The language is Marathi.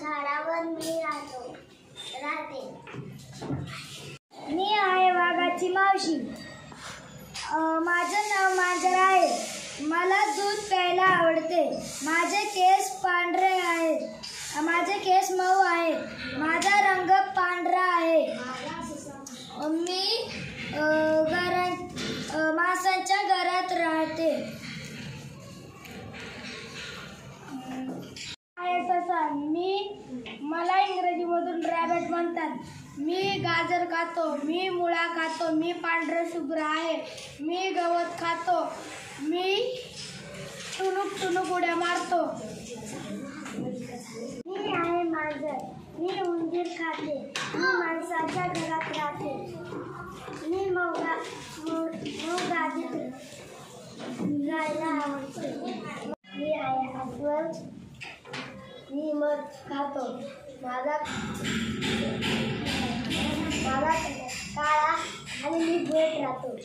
झाडावर मी राहते. मी आहे वाघाची मावशी. माझं नाव मांजर आहे. मला दूध प्यायला आवडते. माझे केस पांढरे आहेत. माझे केस मऊ आहेत. माझा रंग पांढरा आहे. मी माणसांच्या घरात राहते. मला इंग्रजीमधून रॅबिट म्हणतात. मी गाजर खातो. मी मुळा खातो. मी पांढरे शुभ्र आहे. मी गवत खातो. मी टुनुक टुनुक उड्या मारतो. मी आहे मांजर. मी उंदीर खाते. मी माणसाच्या घरात राहते. मी गादीत जायला आवडते. मी आहे अस्वल. मी मध खातो. माझा काळा आणि मी भेट राहतो.